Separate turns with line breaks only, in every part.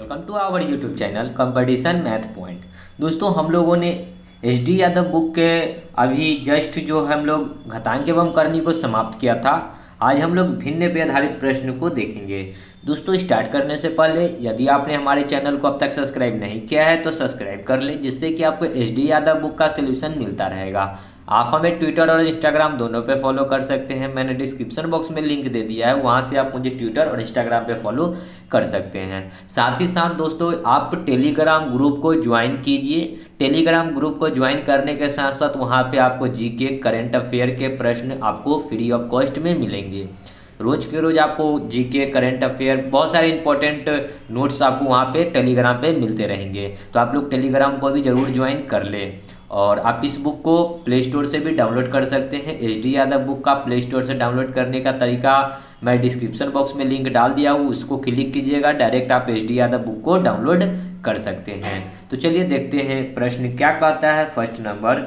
Welcome to our YouTube channel competition math point. दोस्तों हम लोगों ने एच डी यादव बुक के अभी जस्ट जो हम लोग घातांक एवं करनी को समाप्त किया था। आज हम लोग भिन्न पे आधारित प्रश्न को देखेंगे। दोस्तों स्टार्ट करने से पहले यदि आपने हमारे चैनल को अब तक सब्सक्राइब नहीं किया है तो सब्सक्राइब कर ले, जिससे कि आपको एच डी यादव बुक का सोल्यूशन मिलता रहेगा। आप हमें ट्विटर और इंस्टाग्राम दोनों पे फॉलो कर सकते हैं। मैंने डिस्क्रिप्शन बॉक्स में लिंक दे दिया है, वहाँ से आप मुझे ट्विटर और इंस्टाग्राम पे फॉलो कर सकते हैं। साथ ही साथ दोस्तों आप टेलीग्राम ग्रुप को ज्वाइन कीजिए। टेलीग्राम ग्रुप को ज्वाइन करने के साथ साथ वहाँ पे आपको जीके करंट अफेयर के प्रश्न आपको फ्री ऑफ कॉस्ट में मिलेंगे। रोज के रोज आपको जीके करंट अफेयर बहुत सारे इंपॉर्टेंट नोट्स आपको वहाँ पे टेलीग्राम पे मिलते रहेंगे, तो आप लोग टेलीग्राम को भी ज़रूर ज्वाइन कर लें। और आप इस बुक को प्ले स्टोर से भी डाउनलोड कर सकते हैं। एच डी यादव बुक का प्ले स्टोर से डाउनलोड करने का तरीका मैं डिस्क्रिप्शन बॉक्स में लिंक डाल दिया हूँ, उसको क्लिक कीजिएगा, डायरेक्ट आप एच डी यादव बुक को डाउनलोड कर सकते हैं। तो चलिए देखते हैं प्रश्न क्या कहता है। फर्स्ट नंबर,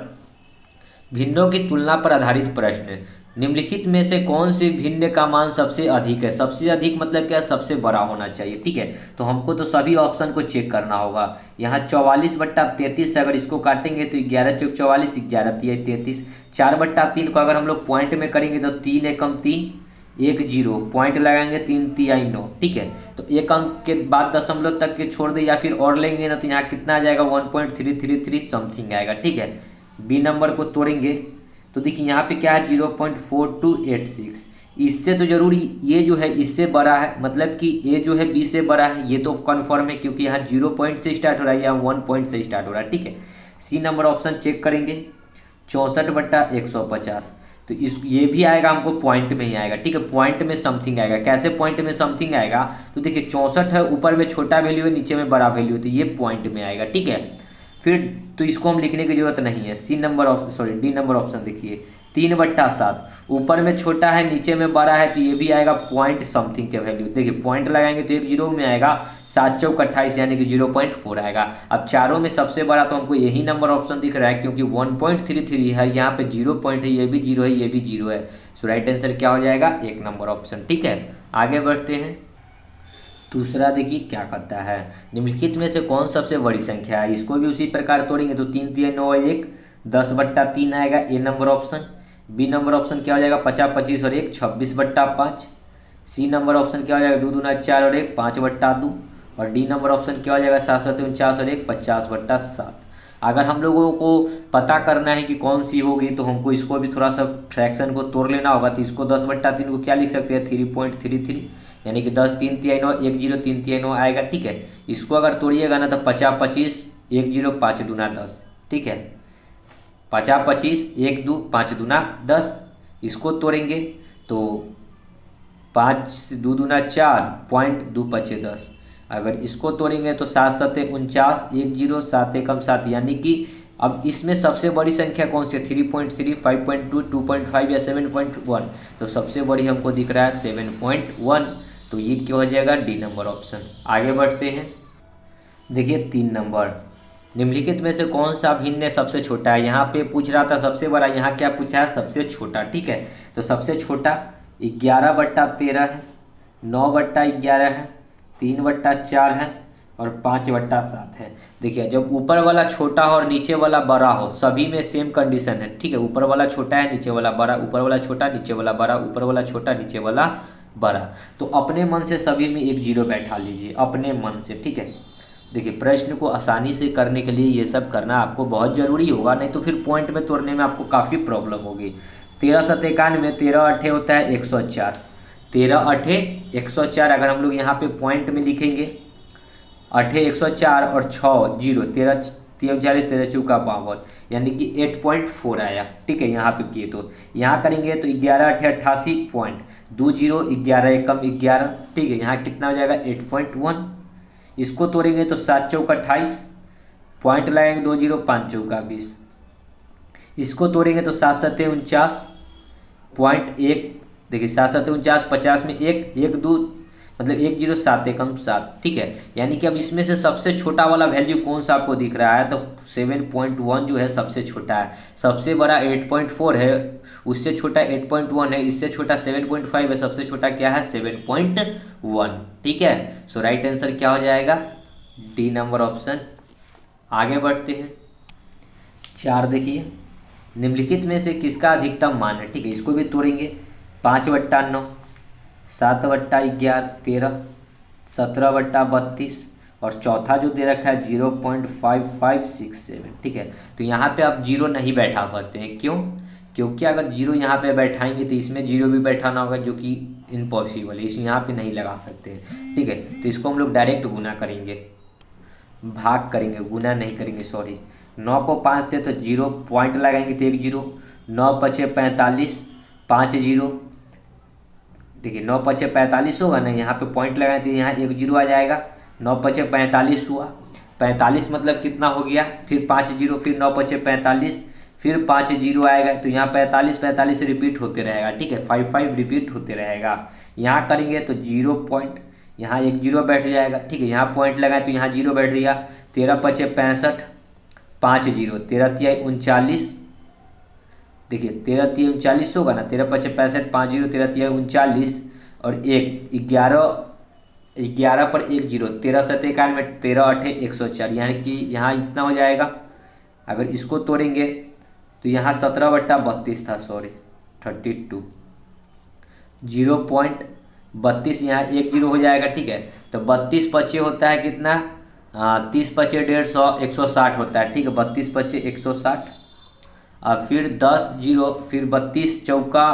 भिन्नों की तुलना पर आधारित प्रश्न। निम्नलिखित में से कौन सी भिन्न का मान सबसे अधिक है? सबसे अधिक मतलब क्या? सबसे बड़ा होना चाहिए। ठीक है, तो हमको तो सभी ऑप्शन को चेक करना होगा। यहाँ 44/33 अगर इसको काटेंगे तो 11 चौक 44, 11 तिया 33। 4/3 को अगर हम लोग पॉइंट में करेंगे तो 3 एकम 3, 1 0 पॉइंट लगाएंगे, 3 तिया 9। ठीक है, तो एक अंक के बाद दशमलव तक के छोड़ दे या फिर और लेंगे ना तो यहाँ कितना आ जाएगा? 1.333 समथिंग आएगा। ठीक है, बी नंबर को तोड़ेंगे तो देखिए यहाँ पे क्या है? 0.4286। इससे तो जरूरी ये जो है इससे बड़ा है, मतलब कि ये जो है बी से बड़ा है, ये तो कन्फर्म है क्योंकि यहाँ 0 पॉइंट से स्टार्ट हो रहा है या 1 पॉइंट से स्टार्ट हो रहा है। ठीक है, सी नंबर ऑप्शन चेक करेंगे 64/150, तो इस ये भी आएगा हमको पॉइंट में ही आएगा। ठीक है, पॉइंट में समथिंग आएगा। कैसे पॉइंट में समथिंग आएगा? तो देखिए 64 है, ऊपर में छोटा वैल्यू है, नीचे में बड़ा वैल्यू है, तो ये पॉइंट में आएगा। ठीक है, फिर तो इसको हम लिखने की जरूरत नहीं है। डी नंबर ऑप्शन देखिए 3/7, ऊपर में छोटा है नीचे में बड़ा है, तो ये भी आएगा पॉइंट समथिंग के वैल्यू। देखिए पॉइंट लगाएंगे तो एक जीरो में आएगा, 7 चौक 28 यानी कि 0.4 आएगा। अब चारों में सबसे बड़ा तो हमको यही नंबर ऑप्शन दिख रहा है क्योंकि 1.33 है, यहाँ पे 0 पॉइंट है, ये भी 0 है, ये भी 0 है। सो राइट आंसर क्या हो जाएगा? 1 नंबर ऑप्शन। ठीक है, आगे बढ़ते हैं। दूसरा देखिए क्या कहता है, निम्नलिखित में से कौन सबसे बड़ी संख्या है? इसको भी उसी प्रकार तोड़ेंगे तो 3 तिया 9 1, 10/3 आएगा, A number option. B number option क्या हो जाएगा? 50 25 और 1, 26/5। सी नंबर ऑप्शन क्या हो जाएगा? 2 दूना 4 और 1, 5/2। और डी नंबर ऑप्शन क्या हो जाएगा? 7 7 49 और 1, 50/7। अगर हम लोगों को पता करना है कि कौन सी होगी तो हमको इसको भी थोड़ा सा फ्रैक्शन को तोड़ लेना होगा। तो इसको 10/3 को क्या लिख सकते हैं? 3.33 यानी कि 10 3 तिया 9, 1 0 3 तिया 9 आएगा। ठीक है, इसको अगर तोड़िएगा ना तो 50 25, 1 0 5 दूना 10। ठीक है, 50 25, 1 2 5 दूना 10। इसको तोड़ेंगे तो 5 2 दूना 4, पॉइंट 2 5 10। अगर इसको तोड़ेंगे तो 7 7 49, 1 0 7 एकम 7, यानी कि अब इसमें सबसे बड़ी संख्या कौन सी है? 3.3, 5.2, 2.5 या 7.1? तो सबसे बड़ी हमको दिख रहा है 7.1, तो ये क्या हो जाएगा? D number option. आगे बढ़ते हैं। देखिए 3 नंबर, निम्नलिखित में से कौन सा भिन्न सबसे छोटा है? यहाँ पे पूछ रहा था सबसे बड़ा, यहाँ क्या पूछा है? सबसे छोटा। ठीक है, तो सबसे छोटा 11/13 है, 9/11 है, 3/4 है और 5/7 है। देखिए जब ऊपर वाला छोटा हो और नीचे वाला बड़ा हो, सभी में सेम कंडीशन है। ठीक है, ऊपर वाला छोटा है, नीचे वाला बड़ा, ऊपर वाला छोटा, नीचे वाला बड़ा, ऊपर वाला छोटा, नीचे वाला बड़ा, तो अपने मन से सभी में 1 0 बैठा लीजिए, अपने मन से। ठीक है, देखिए प्रश्न को आसानी से करने के लिए ये सब करना आपको बहुत ज़रूरी होगा, नहीं तो फिर पॉइंट में तोड़ने में आपको काफ़ी प्रॉब्लम होगी। 13 7 91, 13 8 होता है 104, 13 8 104। अगर हम लोग यहाँ पे पॉइंट में लिखेंगे 8 104 और 6 0, 13 43, 13 चौका 52, यानी कि 8.4 आया। ठीक है, यहाँ पे किए तो यहाँ करेंगे तो 11 8 88, पॉइंट 2 0, 11 एकम 11। ठीक है, यहाँ कितना हो जाएगा? 8.1। इसको तोड़ेंगे तो 7 चौक 28, पॉइंट लगाएंगे 2 0, 5 चौका 20। इसको तोड़ेंगे तो 7 7 49, पॉइंट 1। देखिए 7 7 49, 50 में 1 1 2, मतलब 1 0 7 एकम 7। ठीक है, यानी कि अब इसमें से सबसे छोटा वाला वैल्यू कौन सा आपको दिख रहा है? तो 7.1 जो है सबसे छोटा है, सबसे बड़ा 8.4 है, उससे छोटा 8.1 है, इससे छोटा 7.5 है, सबसे छोटा क्या है? 7.1। ठीक है, सो राइट आंसर क्या हो जाएगा? D number option. आगे बढ़ते हैं। 4 देखिए, निम्नलिखित में से किसका अधिकतम मान है, ठीक है, इसको भी तोड़ेंगे। 5/9, 7/11, 17/32 और चौथा जो दे रखा है 0.5567, ठीक है। तो यहाँ पे आप जीरो नहीं बैठा सकते हैं, क्यों? क्योंकि अगर जीरो यहाँ पे बैठाएंगे तो इसमें जीरो भी बैठाना होगा, जो कि इम्पॉसिबल है, इसमें यहाँ पे नहीं लगा सकते हैं, ठीक है। तो इसको हम लोग डायरेक्ट गुना करेंगे, भाग करेंगे, गुना नहीं करेंगे, सॉरी। 9 को 5 से तो 0 पॉइंट लगाएंगे तो 1 0, 9 पचे 45, 5 0, देखिए 9 पचे 45 होगा ना, यहाँ पे पॉइंट लगाए तो यहाँ 1 0 आ जाएगा। 9 पचे 45 हुआ, 45 मतलब कितना हो गया, फिर 5 0, फिर 9 पचे 45, फिर 5 0 आएगा, तो यहाँ 45 45 रिपीट होते रहेगा, ठीक है, 5 5 रिपीट होते रहेगा। यहाँ करेंगे तो 0 पॉइंट, यहाँ 1 0 बैठ जाएगा, ठीक है। यहाँ पॉइंट लगाए तो यहाँ 0 बैठ गया। 13 पचे 65, 5 0, 13 तिया 39, देखिए 13 तिया 39 होगा ना, 13 पचे 65, 5 0, 13 तिया 39 और 11 पर 1 0, 13 7 91, 13 8 104, यानी कि यहाँ इतना हो जाएगा। अगर इसको तोड़ेंगे तो यहाँ 17/32 था, सॉरी 32, 0.32, यहाँ 1 0 हो जाएगा, ठीक है। तो 32 पचे होता है कितना, 30 पचे 150, 160 होता है, ठीक है, 32 पचे 160 और फिर 10 0, फिर 32 चौका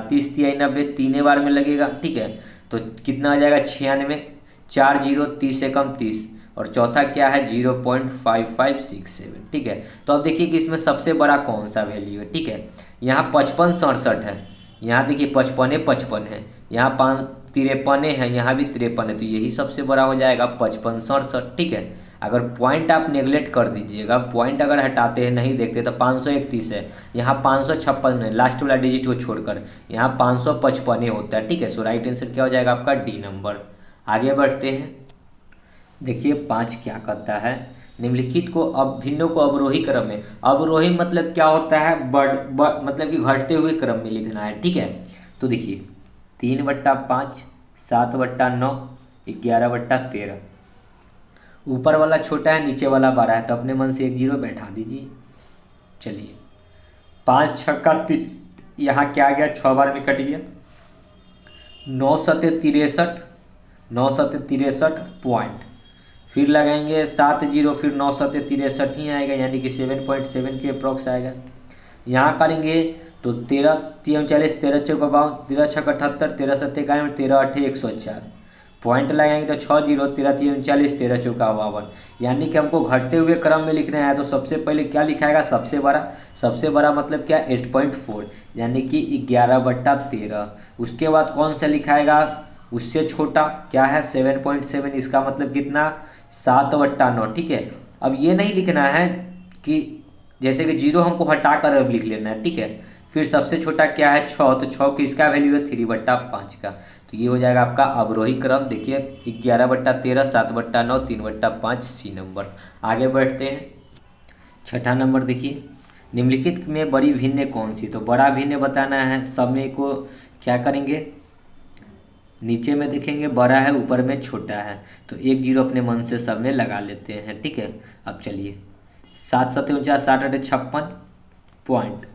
30 तिया 90, तीने बार में लगेगा, ठीक है। तो कितना आ जाएगा 96, 4 0, 30 से कम 30 और चौथा क्या है 0.5567, ठीक है। तो अब देखिए कि इसमें सबसे बड़ा कौन सा वैल्यू है, ठीक है। यहाँ 55 67 है, यहाँ देखिए 55 55 है, यहाँ 5 53 है, यहाँ भी 53 है, तो यही सबसे बड़ा हो जाएगा 55 67, ठीक है। अगर पॉइंट आप नेगलेक्ट कर दीजिएगा, पॉइंट अगर हटाते हैं नहीं देखते तो 531 है, यहाँ 556 है, लास्ट वाला डिजिट को छोड़कर यहाँ 555 होता है, ठीक है। सो राइट आंसर क्या हो जाएगा आपका डी नंबर। आगे बढ़ते हैं। देखिए 5 क्या कहता है, निम्नलिखित को अब भिन्नों को अवरोही क्रम में, अवरोही मतलब क्या होता है, मतलब कि घटते हुए क्रम में लिखना है, ठीक है। तो देखिए 3/5, 7/9, 11/13, ऊपर वाला छोटा है नीचे वाला बड़ा है, तो अपने मन से 1 0 बैठा दीजिए। चलिए 5 छक्का 30, यहाँ क्या आ गया, 6 बार में कट गया। 9 सते 63, 9 सते 63 पॉइंट, फिर लगाएंगे 7 0, फिर 9 सते 63 ही आएगा, यानी कि 7.7 के अप्रॉक्स आएगा। यहाँ करेंगे तो 13 3 39, 13 चौका 52, 13 छक्का 78, 13 सत्ते 91, 13 8 104, पॉइंट लगाएंगे तो 6 0, 13 3 39, 13 चौका 52, यानी कि हमको घटते हुए क्रम में लिखना है। तो सबसे पहले क्या लिखाएगा, सबसे बड़ा, सबसे बड़ा मतलब क्या 8.4, यानी कि 11/13। उसके बाद कौन सा लिखाएगा, उससे छोटा क्या है 7.7, इसका मतलब कितना 7/9, ठीक है। अब ये नहीं लिखना है कि जैसे कि 0 हमको हटा कर अब लिख लेना है, ठीक है। फिर सबसे छोटा क्या है 6, तो 6 की इसका वैल्यू है 3/5 का, तो ये हो जाएगा आपका अवरोही क्रम। देखिए 11/13, 7/9, 3/5, सी नंबर। आगे बढ़ते हैं। छठा नंबर देखिए, निम्नलिखित में बड़ी भिन्न कौन सी, तो बड़ा भिन्न बताना है। सब में को क्या करेंगे, नीचे में देखेंगे बड़ा है, ऊपर में छोटा है, तो 1 0 अपने मन से सब में लगा लेते हैं, ठीक है। अब चलिए 7 7 49, 7 8 56 पॉइंट,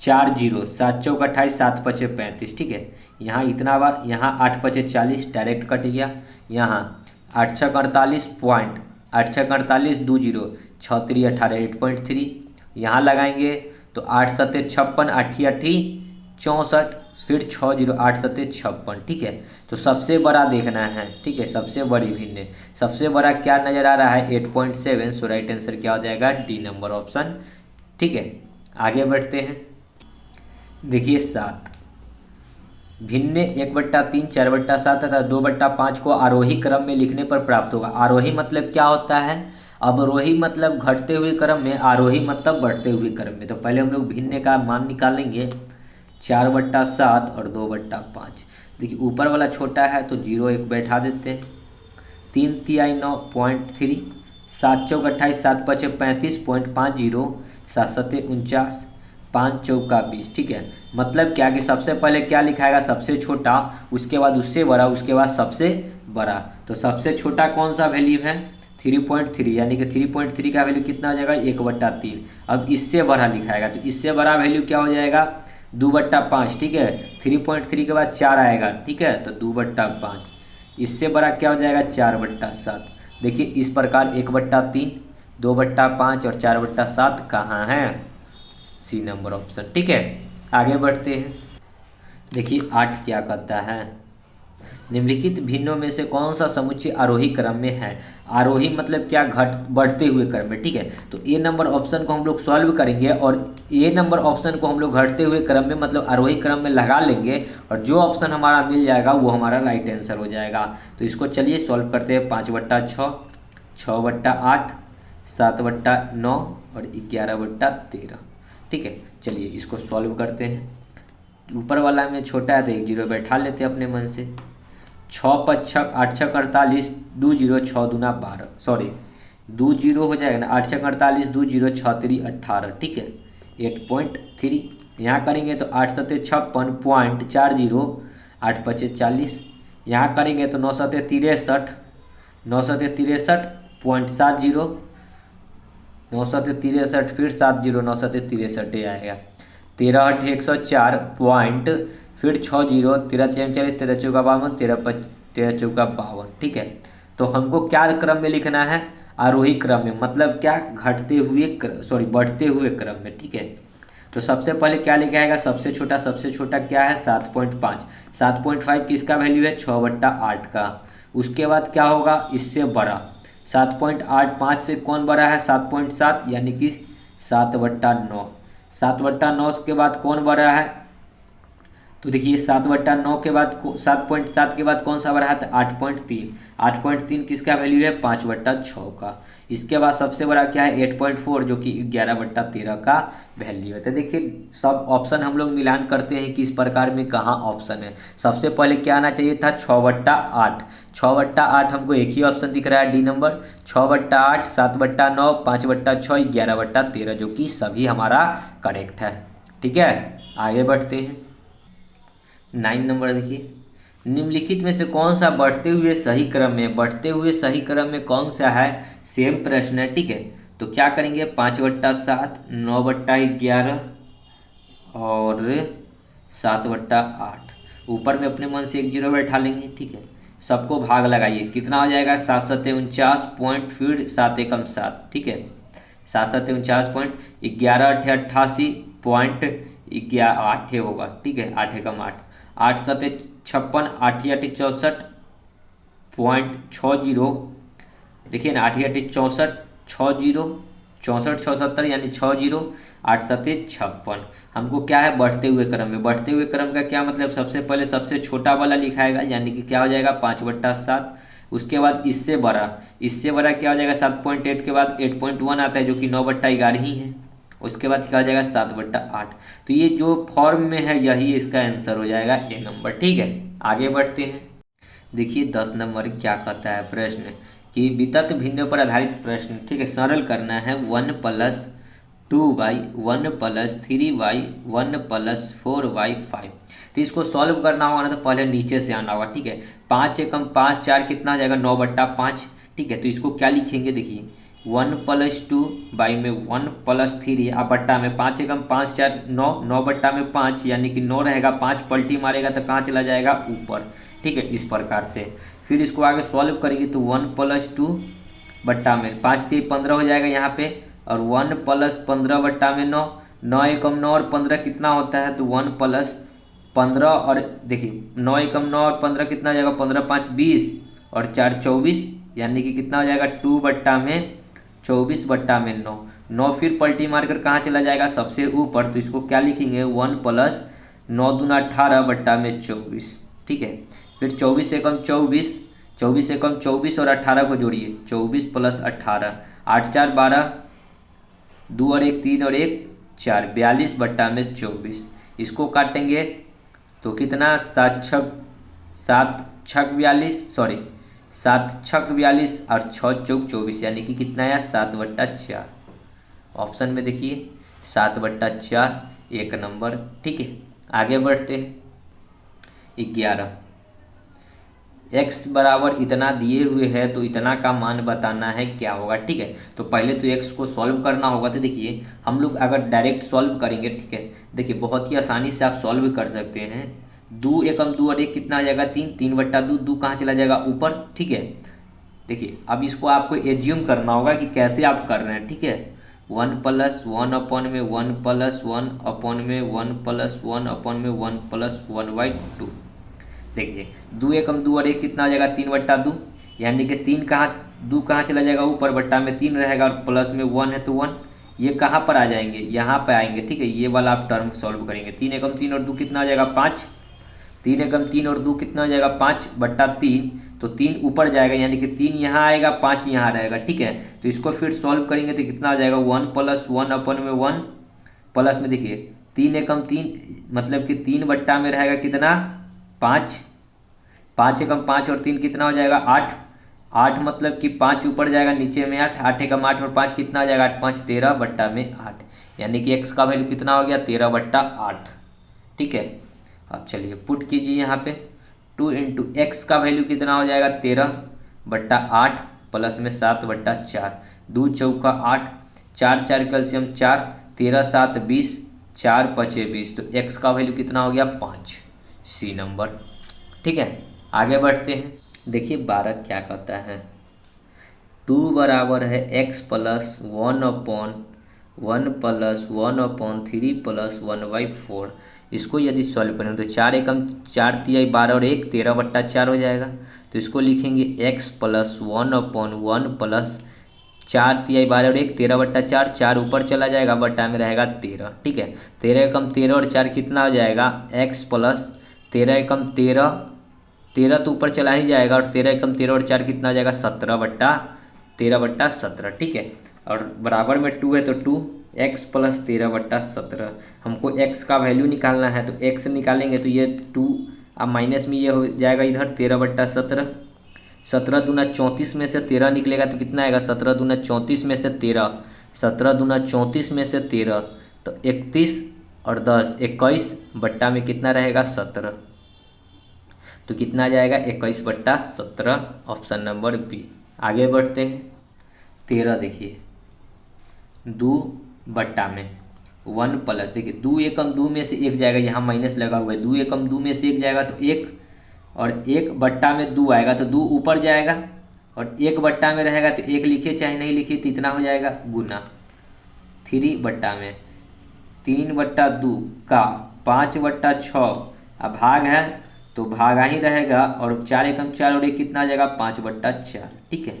4 0, 7 चौक 28, 7 पचे 35, ठीक है। यहाँ इतना बार, यहाँ 8 पचे 40 डायरेक्ट कट गया। यहाँ 8 6 48 पॉइंट, 8 6 48 2 0, 6 3 18 8.3, यहाँ लगाएंगे तो 8 7 56, 8 8 64, फिर 6 0, 8 7 56, ठीक है। तो सबसे बड़ा देखना है, ठीक है, सबसे बड़ी भिन्न, सबसे बड़ा क्या नज़र आ रहा है 8.7। सो राइट आंसर क्या हो जाएगा डी नंबर ऑप्शन, ठीक है। आगे बढ़ते हैं। देखिए 7 भिन्न 1/3, 4/7 तथा 2/5 को आरोही क्रम में लिखने पर प्राप्त होगा। आरोही मतलब क्या होता है, अवरोही मतलब घटते हुए क्रम में, आरोही मतलब बढ़ते हुए क्रम में। तो पहले हम लोग भिन्न का मान निकालेंगे, 4/7 और 2/5। देखिए ऊपर वाला छोटा है तो 0 1 बैठा देते हैं। 3 तिहाई 9.3, 7 चौक 28, 7 पचे 35.50, 7 सत्ते 49, 5 चौका 20, ठीक है। मतलब क्या कि सबसे पहले क्या लिखाएगा, सबसे छोटा, उसके बाद उससे बड़ा, उसके बाद सबसे बड़ा। तो सबसे छोटा कौन सा वैल्यू है 3.3 यानी कि 3.3 का वैल्यू कितना हो जाएगा 1/3। अब इससे बड़ा लिखाएगा तो इससे बड़ा वैल्यू क्या हो जाएगा 2/5, ठीक है। 3.3 के बाद 4 आएगा, ठीक है, तो 2/5। इससे बड़ा क्या हो जाएगा 4/7। देखिए इस प्रकार 1/3, 2/5 और 4/7 कहाँ है, सी नंबर ऑप्शन, ठीक है। आगे बढ़ते हैं। देखिए 8 क्या कहता है, निम्नलिखित भिन्नों में से कौन सा समुच्चय आरोही क्रम में है। आरोही मतलब क्या, घट बढ़ते हुए क्रम में, ठीक है। तो ए नंबर ऑप्शन को हम लोग सॉल्व करेंगे और ए नंबर ऑप्शन को हम लोग घटते हुए क्रम में मतलब आरोही क्रम में लगा लेंगे और जो ऑप्शन हमारा मिल जाएगा वो हमारा राइट आंसर हो जाएगा। तो इसको चलिए सॉल्व करते हैं। 5/6, 6/8, 7/9 और 11/13, ठीक है। चलिए इसको सॉल्व करते हैं। ऊपर वाला में छोटा है तो 1 जीरो बैठा लेते हैं अपने मन से। 6×5 8×6 48, 2 जीरो 6 दूना 12, सॉरी 2 जीरो हो जाएगा ना, 8×6 48, 2 जीरो 6×3 18, ठीक है। 8.3 यहाँ करेंगे तो 8×7 56.40, 8×5 40। यहाँ करेंगे तो 9×7 63.70, 9×7 फिर 70, 9×7 आएगा। 13×8 104 पॉइंट, फिर 6 जीरो, 13×3 40, 13×4 52, 13×4 52, ठीक है। तो हमको क्या क्रम में लिखना है, आरोही क्रम में, मतलब क्या, घटते हुए बढ़ते हुए क्रम में, ठीक है। तो सबसे पहले क्या लिखा आएगा, सबसे छोटा क्या है 7.5। 7.5 किसका वैल्यू है 6/8 का। उसके बाद क्या होगा, इससे बड़ा 7.8, 5 से कौन बड़ा है 7.7 यानी कि 7/9। 7/9 के बाद कौन बड़ा है, तो देखिए 7/9 के बाद 7.7 के बाद कौन सा बड़ा है तो 8.3। 8.3 किसका वैल्यू है 5/6 का। इसके बाद सबसे बड़ा क्या है 8.4 जो कि 11/13 का वैल्यू है। तो देखिए सब ऑप्शन हम लोग मिलान करते हैं कि इस प्रकार में कहाँ ऑप्शन है। सबसे पहले क्या आना चाहिए था 6/8। 6/8 हमको एक ही ऑप्शन दिख रहा है डी नंबर। 6/8, 7/9, 5/6, 11/13 जो कि सभी हमारा करेक्ट है, ठीक है। आगे बढ़ते हैं। 9 नंबर देखिए, निम्नलिखित में से कौन सा बढ़ते हुए सही क्रम में, बढ़ते हुए सही क्रम में कौन सा है, सेम प्रश्न है, ठीक है। तो क्या करेंगे 5/7, 9/11 और 7/8। ऊपर में अपने मन से 1 जीरो बैठा लेंगे, ठीक है। सबको भाग लगाइए, कितना हो जाएगा 7×7 पॉइंट, फिर 7×1 7, ठीक है। 7×7 11×8 88 पॉइंट 8 होगा, ठीक है। 8×8 8×7 56, 8×8 64.60, देखिए ना 8×8 64, 60 64 670 यानी 60, 8×7 56। हमको क्या है बढ़ते हुए क्रम में, बढ़ते हुए क्रम का क्या मतलब, सबसे पहले सबसे छोटा वाला लिखाएगा यानी कि क्या हो जाएगा 5/7। उसके बाद इससे बड़ा क्या हो जाएगा 7.8 के बाद 8.1 आता है जो कि 9/11 ही है। उसके बाद क्या हो जाएगा 7/8। तो ये जो फॉर्म में है यही इसका आंसर हो जाएगा ए नंबर, ठीक है। आगे बढ़ते हैं। देखिए 10 नंबर क्या कहता है प्रश्न कि वितत भिन्नों पर आधारित प्रश्न, ठीक है। सरल करना है 1+2y 1+3y 1+4y5। तो इसको सॉल्व करना होगा ना तो पहले नीचे से आना होगा, ठीक है। 5×5 4 कितना आ जाएगा 9/5, ठीक है। तो इसको क्या लिखेंगे, देखिए 1+2 बाई में 1+3 आ बट्टा में 5×5 4 9, 9/5 यानी कि 9 रहेगा, 5 पलटी मारेगा तो कहाँ चला जाएगा ऊपर, ठीक है। इस प्रकार से फिर इसको आगे सॉल्व करेंगे तो 1+2 बट्टा में 5×3 15 हो जाएगा यहाँ पे, और 1+15 बट्टा में 9, 9×1 9 और 15 कितना होता है तो 1+15 और देखिए 9×1 9 और 15 कितना हो जाएगा 15×5 20 और 4 24 यानी कि कितना हो जाएगा 2/24 9 फिर पलटी मारकर कहाँ चला जाएगा सबसे ऊपर। तो इसको क्या लिखेंगे 1+9 दूना 18 बट्टा में 24, ठीक है। फिर 24×1 24 और 18 को जोड़िए 24 + 18 8 4 12, 2 और 1 3 और 1 4 42 बट्टा में 24। इसको काटेंगे तो कितना 7×6 42 सॉरी 7×6 42 और 6×4 24 यानी कि कितना है 7/4। ऑप्शन में देखिए 7/4 एक नंबर, ठीक है। आगे बढ़ते हैं 11। x बराबर इतना दिए हुए है तो इतना का मान बताना है क्या होगा, ठीक है। तो पहले तो x को सॉल्व करना होगा। तो देखिए हम लोग अगर डायरेक्ट सॉल्व करेंगे, ठीक है, देखिए बहुत ही आसानी से आप सॉल्व कर सकते हैं। 2 एकम 2 और 1 कितना आ जाएगा 3, 3/2, 2 कहाँ चला जाएगा ऊपर, ठीक है। देखिए अब इसको आपको एज्यूम करना होगा कि कैसे आप कर रहे हैं, ठीक है। 1+1/1+1/1+1/1 देखिए 2 एकम 2 और 1 कितना आ जाएगा 3/2, यानी कि 3 कहाँ 2 कहाँ चला जाएगा ऊपर, बट्टा में 3 रहेगा और प्लस में 1 है तो 1, ये कहाँ पर आ जाएंगे, यहाँ पे आएंगे, ठीक है। ये वाला आप टर्म सॉल्व करेंगे। 3 एकम 3 और 2 कितना आ जाएगा 5, 3 एकम 3 और 2 कितना हो जाएगा 5/3, तो 3 ऊपर जाएगा यानी कि 3 यहाँ आएगा 5 यहाँ रहेगा, ठीक है। तो इसको फिर सॉल्व करेंगे तो कितना आ जाएगा 1+1/1 प्लस में देखिए 3 एकम 3 मतलब कि 3 में रहेगा कितना 5, 5 एकम 5 और 3 कितना हो जाएगा 8, 8 मतलब कि 5 ऊपर जाएगा नीचे में 8, 8 एकम 8 और 5 कितना आ जाएगा 8 5 13/8, यानी कि x का वैल्यू कितना हो गया 13/8, ठीक है। अब चलिए पुट कीजिए यहाँ पे 2 इंटू एक्स का वैल्यू कितना हो जाएगा 13/8 प्लस में 7/4, 2 चौका 8, 4 4 कैल्शियम 4, 13 7 20, 4 5 20, तो एक्स का वैल्यू कितना हो गया 5, सी नंबर, ठीक है। आगे बढ़ते हैं। देखिए 12 क्या कहता है 2 बराबर है x प्लस 1/1 प्लस 1/3 प्लस 1/4। इसको यदि सॉल्व करें तो 4 एकम 4 तिहाई 12 और 1 13/4 हो जाएगा। तो इसको लिखेंगे x प्लस 1/1 प्लस 4 तिहाई 12 और 1 13/4, 4 ऊपर चला जाएगा बट्टा में रहेगा 13, ठीक है। 13 एकम 13 और 4 कितना हो जाएगा x प्लस 13 एकम 13, 13 तो ऊपर चला ही जाएगा और 13 एकम 13 और 4 कितना आ जाएगा 17/17, ठीक है। और बराबर में 2 है तो 2x प्लस 13/17, हमको x का वैल्यू निकालना है तो x निकालेंगे तो ये 2 अब माइनस में ये हो जाएगा इधर 13/17, 17 दूना 34 में से 13 निकलेगा तो कितना आएगा 17 दूना 34 में से 13, 17 दूना 34 में से 13 तो 31 और 10 21 बट्टा में कितना रहेगा 17, तो कितना आ जाएगा 21/17, ऑप्शन नंबर बी। आगे बढ़ते हैं 13 देखिए 2 बट्टा में 1 प्लस देखिए 2 एकम 2 में से 1 जाएगा, यहाँ माइनस लगा हुआ है, 2 एकम 2 में से 1 जाएगा तो 1 और 1 बट्टा में 2 आएगा तो 2 ऊपर जाएगा और 1 बट्टा में रहेगा तो 1 लिखिए चाहे नहीं लिखिए तो इतना हो जाएगा गुना 3 बट्टा में 3/2 का 5/6, अब भाग है तो भागा ही रहेगा और 4 एकम 4 और 1 कितना आ जाएगा 5/4, ठीक है।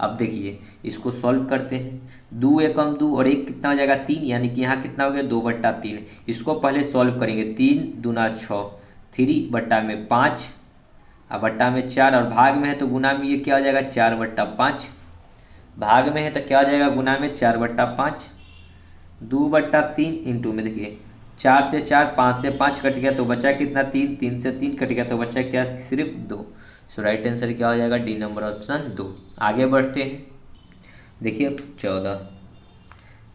अब देखिए इसको सॉल्व करते हैं 2 एकम 2 और 1 कितना हो जाएगा 3, यानी कि यहाँ कितना हो गया 2/3। इसको पहले सॉल्व करेंगे 3 दूना 6, 3 बट्टा में 5 और बट्टा में 4 और भाग में है तो गुना में ये क्या हो जाएगा 4/5, भाग में है तो क्या हो जाएगा गुना में 4/5, 2/3 इंटू में देखिए 4 से 4 5 से 5 कट गया तो बचा कितना 3, 3 से 3 कट गया तो बचा क्या सिर्फ 2। सो राइट आंसर क्या हो जाएगा डी नंबर ऑप्शन 2। आगे बढ़ते हैं देखिए 14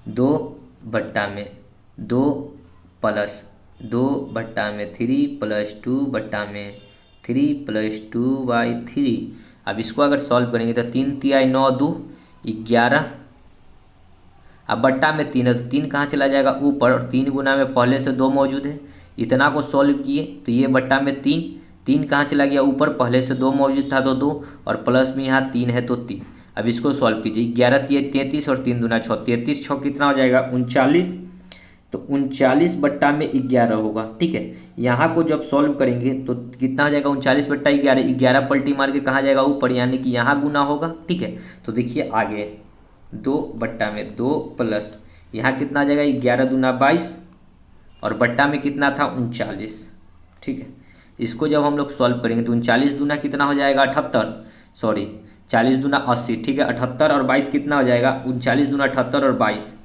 2 बट्टा में 2 प्लस 2 बट्टा में 3 प्लस 2 बट्टा में 3 प्लस 2/3। अब इसको अगर सॉल्व करेंगे तो 3 तिहाई 9 2 11, अब बट्टा में 3 है तो 3 कहाँ चला जाएगा ऊपर और 3 गुना में पहले से 2 मौजूद है, इतना को सॉल्व किए तो ये बट्टा में 3, 3 कहाँ चला गया ऊपर पहले से 2 मौजूद था तो 2 और प्लस में यहाँ 3 है तो 3। अब इसको सॉल्व कीजिए 11 तिहाई 33 और 3 दूना 6, 33 6 कितना हो जाएगा 39, तो 39 बट्टा में 11 होगा, ठीक है। यहाँ को जब सॉल्व करेंगे तो कितना हो जाएगा 39/11, 11 पलटी मार के कहाँ जाएगा ऊपर, यानी कि यहाँ गुना होगा, ठीक है। तो देखिए आगे 2 बट्टा में 2 प्लस यहाँ कितना आ जाएगा 11 दूना 22 और बट्टा में कितना था 39, ठीक है। इसको जब हम लोग सॉल्व करेंगे तो 39 दूना कितना हो जाएगा 78, सॉरी 40 दूना 80, ठीक है। 78 और 22 कितना हो जाएगा 39 दूना 78 और 22,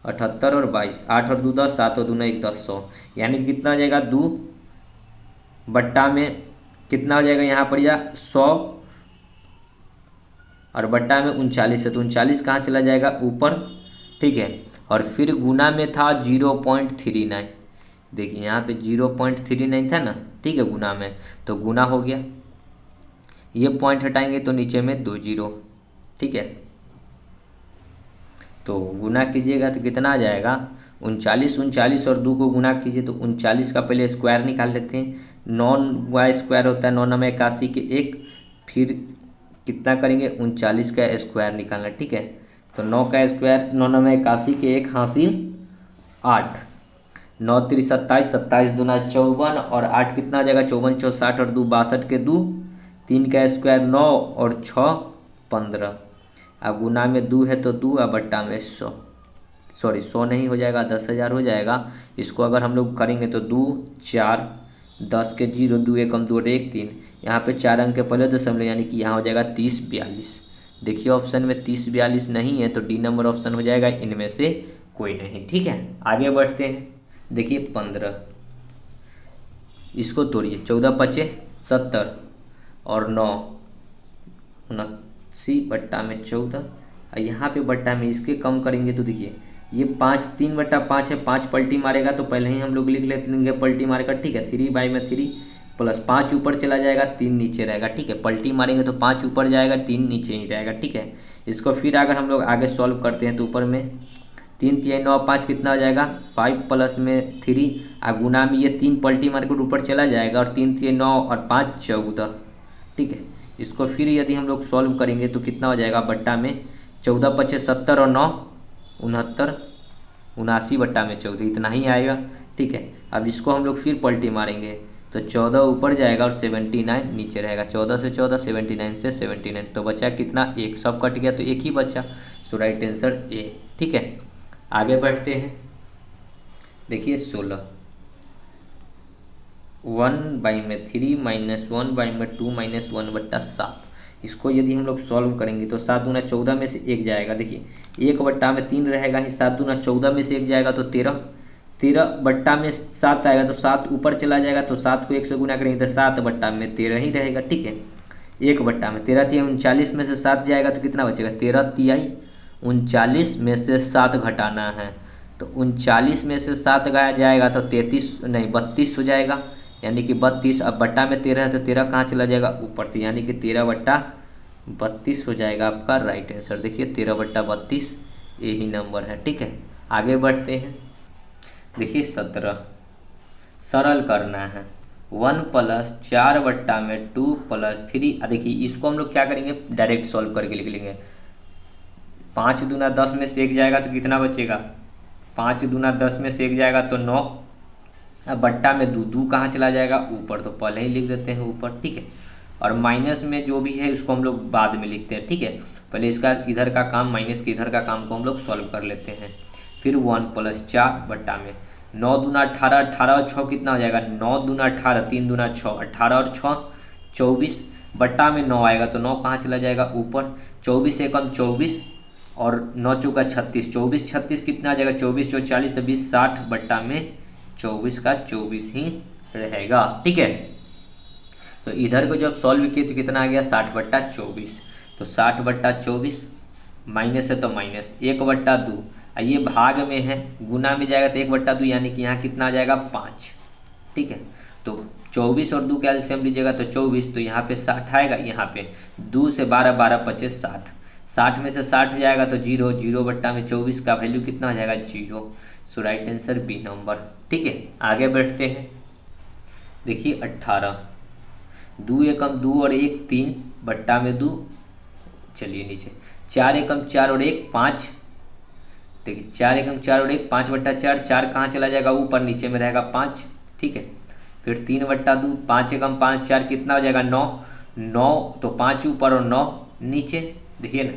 78 और 22, 8 और 2 10, 7 और 2 1 10, 100, यानी कि कितना हो जाएगा 2 बट्टा में कितना हो जाएगा यहाँ पर या 100 और बट्टा में 39 है तो 39 कहाँ चला जाएगा ऊपर, ठीक है। और फिर गुना में था 0.39, देखिए यहाँ पे 0.39 था ना, ठीक है, गुना में तो गुना हो गया ये पॉइंट हटाएंगे तो नीचे में 2 जीरो। ठीक है, तो गुना कीजिएगा तो कितना आ जाएगा 39। 39 और 2 को गुना कीजिए तो 39 का पहले स्क्वायर निकाल लेते हैं। 9 स्क्वायर होता है 9 9 81 के एक, फिर कितना करेंगे 39 का स्क्वायर निकालना। ठीक है, तो 9 का स्क्वायर 9 9 81 के एक हासिल 8, 9 3 27, 27 दूना 54 और 8 कितना आ जाएगा 54 4 60 और 2 62 के 2, 3 का स्क्वायर 9 और 6 15। अब गुना में 2 है तो 2 और बट्टा में 100, सॉरी 100 नहीं हो जाएगा 10,000 हो जाएगा। इसको अगर हम लोग करेंगे तो 2 4 10 के 0, 2 एकम 2 और 1 3, यहाँ पे 4 अंक के पहले दशमलव यानी कि यहाँ हो जाएगा 30 42। देखिए ऑप्शन में 30 42 नहीं है तो डी नंबर ऑप्शन हो जाएगा इनमें से कोई नहीं। ठीक है, आगे बढ़ते हैं। देखिए 15, इसको तोड़िए 14 पचे 70 और 9 79 बट्टा में 14, और यहाँ पे बट्टा में इसके कम करेंगे तो देखिए ये 5 3 बट्टा 5 है, 5 पलटी मारेगा तो पहले ही हम लोग लिख लेंगे पलटी मारेगा। ठीक है, 3 बाई में 3 प्लस 5 ऊपर चला जाएगा 3 नीचे रहेगा। ठीक है, पलटी मारेंगे तो 5 ऊपर जाएगा 3 नीचे ही रहेगा। ठीक है, इसको फिर अगर हम लोग आगे सॉल्व करते हैं तो ऊपर में 3 3 9 5 कितना हो जाएगा 5 प्लस में 3, और गुना में ये 3 पलटी मार कर ऊपर चला जाएगा और 3 3 9 और 5 14। ठीक है, इसको फिर यदि हम लोग सॉल्व करेंगे तो कितना हो जाएगा बट्टा में 14 पचे 70 और 9 69, 79 बट्टा में 14 इतना ही आएगा। ठीक है, अब इसको हम लोग फिर पलटी मारेंगे तो 14 ऊपर जाएगा और 79 नीचे रहेगा। 14 से 14, 79 से 79, तो बचा कितना 1, सब कट गया तो एक ही बचा। सो राइट आंसर ए। ठीक है, आगे बढ़ते हैं। देखिए 16, 1 बाई में 3 माइनस 1 बाई में 2 माइनस 1 बट्टा 7, इसको यदि हम लोग सॉल्व करेंगे तो 7 दूना 14 में से 1 जाएगा। देखिए 1 बट्टा में 3 रहेगा ही, 7 दूना 14 में से 1 जाएगा तो 13, 13 बट्टा में 7 आएगा तो 7 ऊपर चला जाएगा तो 7 को 1 से गुना करेंगे तो 7 बट्टा में 13 ही रहेगा। ठीक है, 1 बट्टा में 13 तिहाई 39 में से 7 जाएगा तो कितना बचेगा 13 तिहाई 39 में से 7 घटाना है, तो 39 में से 7 गाया जाएगा तो 33 नहीं 32 हो जाएगा, यानी कि 32। अब बट्टा में 13 है तो 13 कहाँ चला जाएगा ऊपर, तो यानी कि 13 बट्टा 32 हो जाएगा आपका राइट आंसर। देखिए 13 बट्टा 32 यही नंबर है। ठीक है, आगे बढ़ते हैं। देखिए 17, सरल करना है 1 प्लस 4 बट्टा में 2 प्लस 3। देखिए इसको हम लोग क्या करेंगे डायरेक्ट सॉल्व करके लिख लेंगे। 5 दूना 10 में से 1 जाएगा तो कितना बचेगा 5 दूना 10 में से 1 जाएगा तो 9। अब बट्टा में 2, 2 कहाँ चला जाएगा ऊपर, तो पहले ही लिख देते हैं ऊपर। ठीक है, और माइनस में जो भी है उसको हम लोग बाद में लिखते हैं। ठीक है, पहले इसका इधर का काम माइनस के इधर का काम को हम लोग सॉल्व कर लेते हैं। फिर 1 प्लस 4 बट्टा में 9 दूना 18, 18 और 6 कितना हो जाएगा 9 दूना 18, 3 दूना 6, 18 और 6 24, बट्टा में 9 आएगा तो 9 कहाँ चला जाएगा ऊपर, 24 एकम 24 और 9 चौका 36, 24 36 कितना आ जाएगा 24 चौ 40 20 60, बट्टा में 24 का 24 ही रहेगा। ठीक है, तो इधर को जब सॉल्व किए तो कितना आ गया 60 बट्टा 24, तो 60 बट्टा 24 माइनस है तो माइनस 1 बट्टा 2, ये भाग में है गुना में जाएगा तो 1 बट्टा 2, यानी कि यहाँ कितना आ जाएगा 5। ठीक है, तो 24 और 2 का एलसीएम लीजिएगा तो 24, तो यहाँ पे 60 आएगा, यहाँ पे 2 से 12 12 पचे 60, 60 में से 60 जाएगा तो 0, 0 बट्टा में 24 का वैल्यू कितना आ जाएगा 0। सो राइट आंसर बी नंबर। ठीक है, आगे बढ़ते हैं। देखिए 18, 2 एकम 2 और 1 3 बट्टा में 2, चलिए नीचे 4 एकम 4 और 1 5। देखिए 4 एकम 4 और 1 5 बट्टा 4, 4 कहाँ चला जाएगा ऊपर, नीचे में रहेगा 5। ठीक है, फिर 3 बट्टा 2, 5 एकम 5 4 कितना हो जाएगा 9, 9 तो 5 ऊपर और 9 नीचे। देखिए ना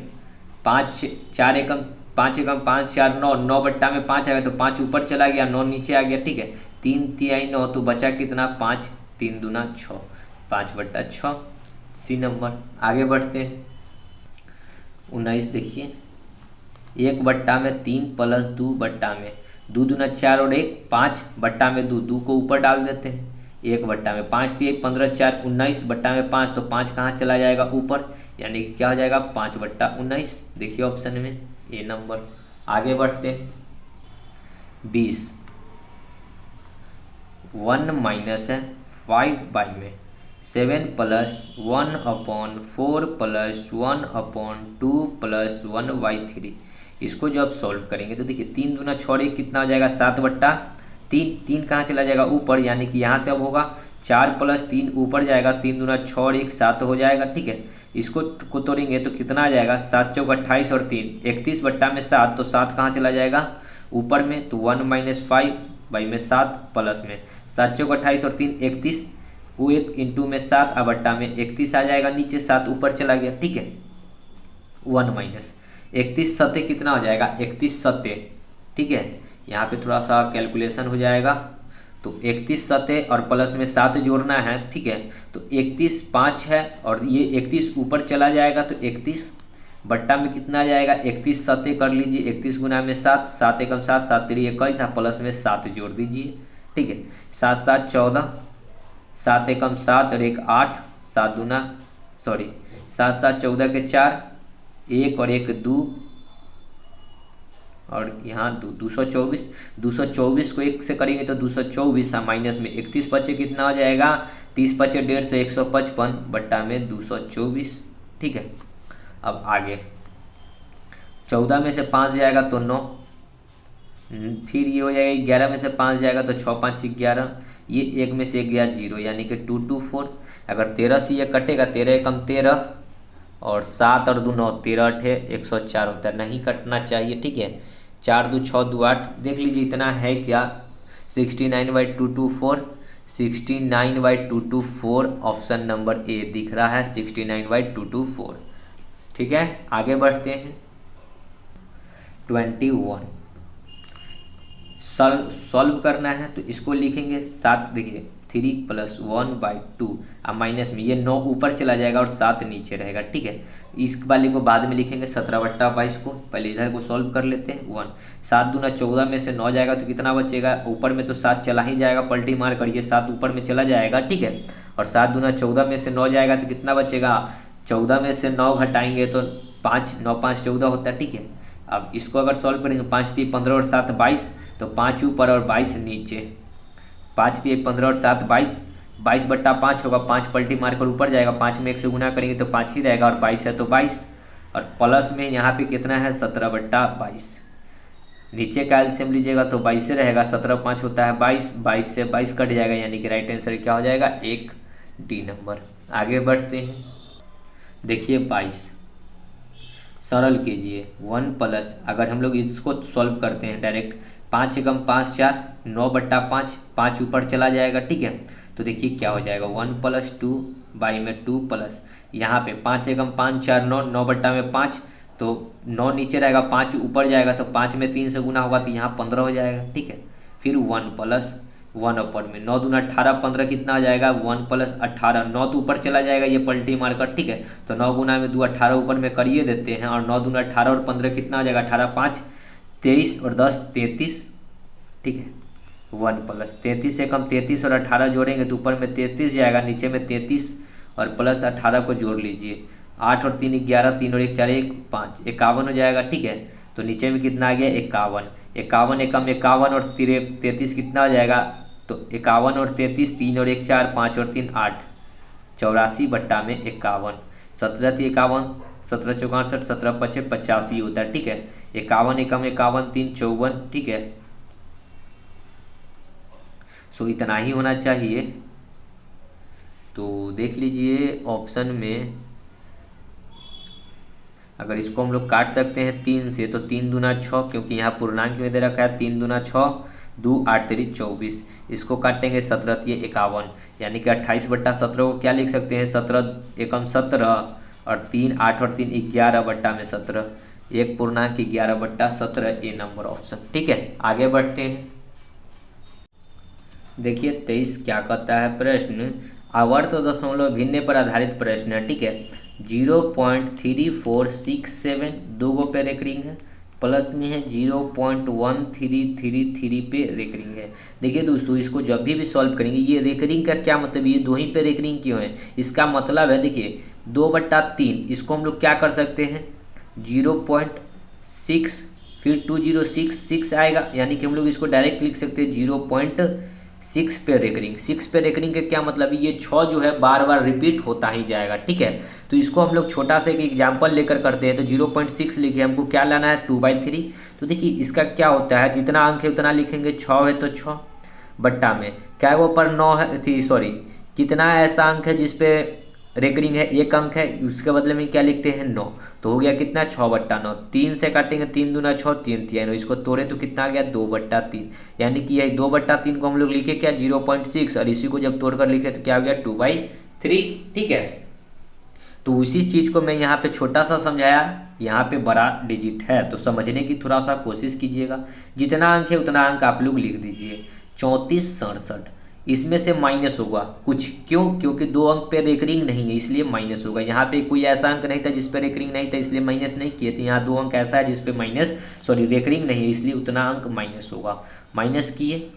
5 4 एकम 5 एकम 5 4 9, 9 बट्टा में 5 आएगा तो 5 ऊपर चला गया 9 नीचे आ गया। ठीक है, 3 तिहाई 9 तो बचा कितना 5, 3 दूना 6, 5 बट्टा 6 सी नंबर। आगे बढ़ते हैं 19। देखिए 1 बट्टा में 3 प्लस 2 बट्टा में 2 दूना 4 और 1 5 बट्टा में 2, 2 को ऊपर डाल देते हैं। 1 बट्टा में 5 थी 15 4 19 बट्टा में 5, तो 5 कहाँ चला जाएगा ऊपर, यानी कि क्या हो जाएगा 5 बट्टा 19। देखिए ऑप्शन में ए नंबर। आगे बढ़ते हैं 20, 1 माइनस है 5 बाई में 7+1/4+1/2+1/3। इसको जो आप सॉल्व करेंगे तो देखिए 3 दूना 6 कितना हो जाएगा 7/3। 3 कहाँ चला जाएगा ऊपर, यानी कि यहाँ से अब होगा 4+3 ऊपर जाएगा, 3 दूना 6 और 1 7 हो जाएगा। ठीक है, इसको को तोड़ेंगे तो कितना आ जाएगा 7×4 = 28 और 3 31/7, तो 7 कहाँ चला जाएगा ऊपर में, तो 1 - 5 बाई में 7 प्लस में 7×4 = 28 और 3 31, वो 1 इंटू में 7 और बट्टा में 31 आ जाएगा, नीचे 7 ऊपर चला गया। ठीक है, 1 - 31 सत्ते कितना हो जाएगा 31 सत्ते। ठीक है, यहाँ पे थोड़ा सा कैलकुलेशन हो जाएगा, तो 31 सत्ते और प्लस में 7 जोड़ना है। ठीक है, तो 31 5 है और ये 31 ऊपर चला जाएगा, तो 31 बट्टा में कितना आ जाएगा 31 सत्ते कर लीजिए, 31 गुना में 7, 7 एकम 7, 7 3 21 और प्लस में 7 जोड़ दीजिए। ठीक है, 7 7 14, 7 एकम 7 और 1 8, 7 दूना 7 7 14 के 4, 1 और 1 2 और यहाँ 224। 224 को 1 से करेंगे तो 224 माइनस में 31 बचे कितना हो जाएगा 30 बचे 150, 155 बट्टा में 224। ठीक है, अब आगे 14 में से 5 जाएगा तो 9, फिर ये हो जाएगा 11 में से 5 जाएगा तो 6 5 11, ये 1 में से 1 गया 0, यानी कि 2 2 4। अगर 13 से ये कटेगा 13 एकम 13 और 7 और 2 9, 13 8 104 होता है, नहीं कटना चाहिए। ठीक है, 4 2 6 2 8, देख लीजिए इतना है क्या 69/224, 69/224 ऑप्शन नंबर ए दिख रहा है 69/224। ठीक है, आगे बढ़ते हैं 21 सॉल्व करना है, तो इसको लिखेंगे 7, देखिए 3+1/2 अब माइनस में ये 9 ऊपर चला जाएगा और 7 नीचे रहेगा। ठीक है, इस वाले को बाद में लिखेंगे 17/22 को, पहले इधर को सॉल्व कर लेते हैं। 1 7 दूना 14 में से 9 जाएगा तो कितना बचेगा, ऊपर में तो 7 चला ही जाएगा, पलटी मार करिए 7 ऊपर में चला जाएगा। ठीक है, और 7 दूना 14 में से 9 जाएगा तो कितना बचेगा, 14 में से 9 घटाएंगे तो 5, 9 5 14 होता है। ठीक है, अब इसको अगर सॉल्व करेंगे 5 3 15 और 7 22, तो 5 ऊपर और 22 नीचे, 5 3 15 और 7 22, 22/5 होगा, 5 पलटी मारकर ऊपर जाएगा, 5 में 1 से गुना करेंगे तो 5 ही रहेगा और 22 है तो 22, और प्लस में यहाँ पे कितना है 17/22, नीचे का एलसीएम लीजिएगा तो 22 से रहेगा, 17 5 होता है 22, 22 से 22 कट जाएगा, यानी कि राइट आंसर क्या हो जाएगा 1 डी नंबर। आगे बढ़ते हैं, देखिए 22 सरल कीजिए 1 प्लस, अगर हम लोग इसको सॉल्व करते हैं डायरेक्ट 5 एकम 5 4, 9/5, 5 ऊपर चला जाएगा। ठीक है, तो देखिए क्या हो जाएगा 1 + 2 बाई में 2 प्लस, यहाँ पे 5 एकम 5 4 9, 9/5, तो 9 नीचे रहेगा, 5 ऊपर जाएगा तो 5 में 3 से गुना होगा तो यहाँ 15 हो जाएगा। ठीक है, फिर 1 + 1 ऊपर में 9 दूना 18, 15 कितना आ जाएगा 1 + 18, 9 तो ऊपर चला जाएगा ये पलटी मारकर। ठीक है, तो 9 गुना में 2 18 ऊपर में करिए देते हैं, और 9 दूना 18 और 15 कितना आ जाएगा 18 5 23 और 10 33। ठीक है, 1 + 33 एकम 33 और 18 जोड़ेंगे तो ऊपर में 33 जाएगा, नीचे में 33 और प्लस 18 को जोड़ लीजिए, 8 और 3 11, 3 और 1 4 1 5, 51 हो जाएगा। ठीक है, तो नीचे में कितना आ गया 51, 51 एकम 51 और 33 कितना आ जाएगा, तो 51 और 33, 3 और 1 4, 5 और 3 8, 84 बट्टा में 51, 17 3 51, 17 चौक 68, 17 5 85 होता है। ठीक है, 51 एकम 51, 3 54। ठीक है, सो इतना ही होना चाहिए। तो देख लीजिए ऑप्शन में अगर इसको हम लोग काट सकते हैं 3 से, तो 3 दूना 6, क्योंकि यहाँ पूर्णांक में दे रखा है 3 दूना 6, 2 8 3 24, इसको काटेंगे 17 3 51, यानी कि 28/17 को क्या लिख सकते हैं 17 एकम 17 और 3 8 और 3 11 बट्टा में 17, 1 पूर्णांक 11/17 ए नंबर ऑप्शन। ठीक है, आगे बढ़ते हैं, देखिए 23 क्या कहता है प्रश्न, आवर्त दशमलव भिन्न पर आधारित प्रश्न है। ठीक है, 0.3467 दो गो पे रेकरिंग है, प्लस में है 0.1333 पे रेकरिंग है। देखिए दोस्तों, इसको जब भी सॉल्व करेंगे, ये रेकरिंग का क्या मतलब, ये दो ही पे रेकरिंग क्यों है, इसका मतलब है देखिए 2/3, इसको हम लोग क्या कर सकते हैं 0.6, फिर 2066 आएगा, यानी कि हम लोग इसको डायरेक्ट लिख सकते हैं 6 पे रेकरिंग। 6 पे रेकरिंग का क्या मतलब है, ये 6 जो है बार बार रिपीट होता ही जाएगा, ठीक है। तो इसको हम लोग छोटा सा एक एग्जाम्पल लेकर करते हैं। तो 0.6 लिखे, हमको क्या लाना है 2/3। तो देखिए इसका क्या होता है, जितना अंक है उतना लिखेंगे, 6 है तो 6 बट्टा में क्या वो पर 9 है थी सॉरी, कितना ऐसा अंक है जिसपे रेकरिंग है, एक अंक है, उसके बदले में क्या लिखते हैं 9। तो हो गया कितना 6/9। 3 से काटेंगे, 3 दूना 6, 3 तिया 9, इसको तोड़े तो कितना आ गया 2/3। यानी कि यही 2/3 को हम लोग लिखे क्या 0.6, और इसी को जब तोड़कर लिखे तो क्या हो गया 2/3, ठीक है। तो उसी चीज़ को मैं यहाँ पे छोटा सा समझाया, यहाँ पे बड़ा डिजिट है, तो समझने की थोड़ा सा कोशिश कीजिएगा। जितना अंक है उतना अंक आप लोग लिख दीजिए। 3467 इसमें से माइनस होगा कुछ, क्यों, क्योंकि 2 अंक पे रेकरिंग नहीं है इसलिए माइनस होगा। यहाँ पे कोई ऐसा अंक नहीं था जिस पे रेकरिंग नहीं था इसलिए माइनस नहीं किए थे। यहाँ 2 अंक ऐसा है जिस पे माइनस रेकरिंग नहीं है इसलिए उतना अंक माइनस होगा, माइनस किए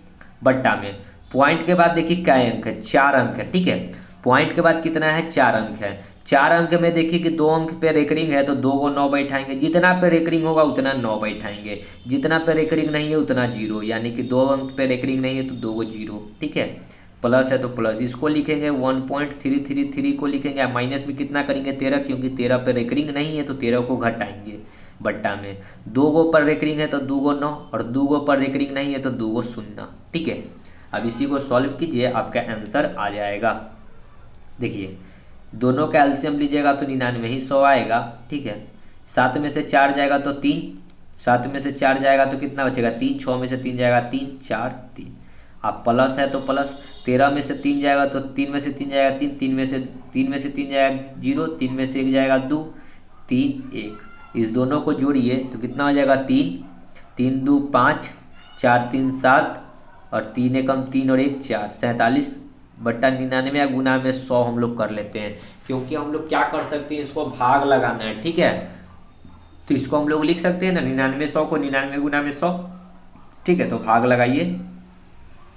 बट्टा में। पॉइंट के बाद देखिए क्या अंक है, 4 अंक है, ठीक है। पॉइंट के बाद कितना है 4 अंक है। 4 अंक में देखिए कि 2 अंक पे रेकरिंग है तो 2 को 9 बैठाएंगे, जितना पे रेकरिंग होगा उतना 9 बैठाएंगे, जितना पे रेकरिंग नहीं है उतना 0, यानी कि 2 अंक पे रेकरिंग नहीं है तो 2 को 0, ठीक है। प्लस है तो प्लस, इसको लिखेंगे 1.333 को लिखेंगे, माइनस में कितना करेंगे 13, क्योंकि 13 पे रेकरिंग नहीं है तो 13 को घटाएंगे बट्टा में। 2 गो पर रेकरिंग है तो 2 गो 9, और 2 गो पर रेकरिंग नहीं है तो 2 गो 0, ठीक है। अब इसी को सॉल्व कीजिए, आपका आंसर आ जाएगा। देखिए दोनों का एलसीएम लीजिएगा तो 99 ही 100 आएगा, ठीक है। 7 में से 4 जाएगा तो 3, 7 में से 4 जाएगा तो कितना बचेगा 3, 6 में से 3 जाएगा 3, 4 3। अब प्लस है तो प्लस, 13 में से 3 जाएगा तो 3 में से 3 जाएगा 3, 3 में से 3 जाएगा 0, 3 में से 1 जाएगा 2, 3 1। इस दोनों को जोड़िए तो कितना हो जाएगा 3, 3 2 5, 4 3 7, और 3 एकम 3 और 1 4, 47 बट्टा 99 या गुना में 100 हम लोग कर लेते हैं, क्योंकि हम लोग क्या कर सकते हैं, इसको भाग लगाना है, ठीक है। तो इसको हम लोग लिख सकते हैं ना 99 100 को 99 गुना में 100, ठीक है। तो भाग लगाइए,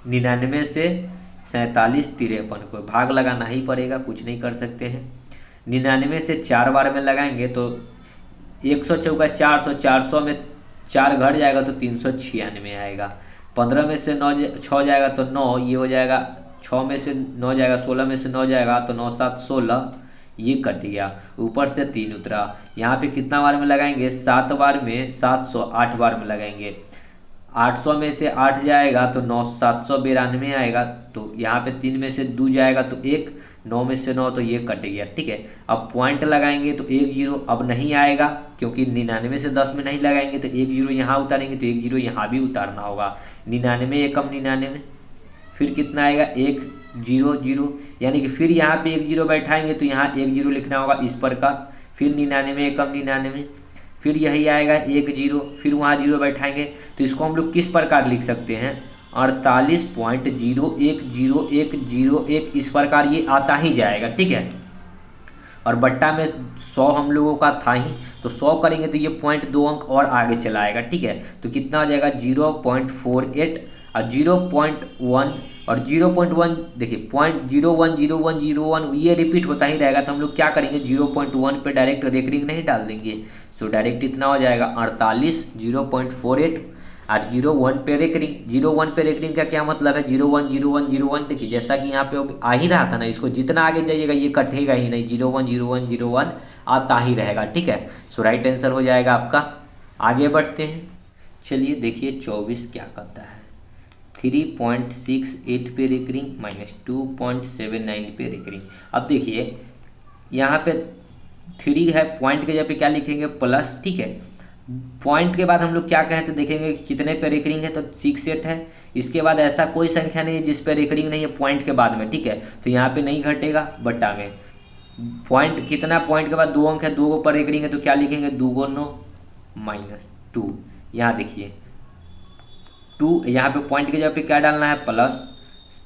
99 से 47 53 को भाग लगाना ही पड़ेगा, कुछ नहीं कर सकते हैं। 99 से 4 बार में लगाएंगे तो 100 चौका 400, 400 में 4 घट जाएगा तो 396 आएगा। 15 में से 9 6 जाएगा तो 9, ये हो जाएगा 6 में से 9 जाएगा, 16 में से 9 जाएगा तो 9 7 16, ये कट गया, ऊपर से 3 उतरा। यहाँ पे कितना बार में लगाएंगे 7 बार में 700, 8 बार में लगाएंगे। 800 में से 8 जाएगा तो 9 792 आएगा, तो यहाँ पे 3 में से 2 जाएगा तो 1, 9 में से 9 तो ये कट गया, ठीक है। अब पॉइंट लगाएंगे तो 1 0 अब नहीं आएगा, क्योंकि 99 से 10 में नहीं लगाएंगे तो 1 0 यहाँ उतारेंगे तो 1 0 यहाँ भी उतारना होगा। 99 एकम 99, फिर कितना आएगा 1 0 0, यानी कि फिर यहाँ पे 1 0 बैठाएंगे तो यहाँ 1 0 लिखना होगा इस प्रकार। फिर 99 एकम 99, फिर यही आएगा 1 0, फिर वहाँ 0 बैठाएंगे। तो इसको हम लोग किस प्रकार लिख सकते हैं 48.010101, इस प्रकार ये आता ही जाएगा, ठीक है। और बट्टा में 100 हम लोगों का था ही, तो 100 करेंगे तो ये पॉइंट 2 अंक और आगे चला आएगा, ठीक है। तो कितना हो जाएगा 0.48 और 0.1 और 0.1, देखिए 0.010101 ये रिपीट होता ही रहेगा। तो हम लोग क्या करेंगे 0.1 पे डायरेक्ट रेकरिंग नहीं डाल देंगे, सो डायरेक्ट इतना हो जाएगा 48 0.48। आज 01 पे रेकरिंग, 01 पे रेकरिंग का क्या मतलब है 010101। देखिए जैसा कि यहाँ पे आ ही रहा था ना, इसको जितना आगे जाइएगा ये कटेगा ही नहीं, 010101 आता ही रहेगा, ठीक है। सो राइट आंसर हो जाएगा आपका। आगे बढ़ते हैं, चलिए देखिए 24 क्या कहता है। 3.68 पे रेकरिंग माइनस 2.79 पे रेकरिंग। अब देखिए यहाँ पे 3 है, पॉइंट के जगह पे क्या लिखेंगे प्लस, ठीक है। पॉइंट के बाद हम लोग क्या कहें तो देखेंगे कितने पे रेकरिंग है तो 6 8 है। इसके बाद ऐसा कोई संख्या नहीं है जिस पे रेकरिंग नहीं है पॉइंट के बाद में, ठीक है। तो यहाँ पे नहीं घटेगा बट्टा में। पॉइंट कितना, पॉइंट के बाद 2 अंक है, 2 पर रेकरिंग है तो क्या लिखेंगे 2 को 9 माइनस 2। यहाँ देखिए 2, यहाँ पे पॉइंट की जगह पे क्या डालना है प्लस।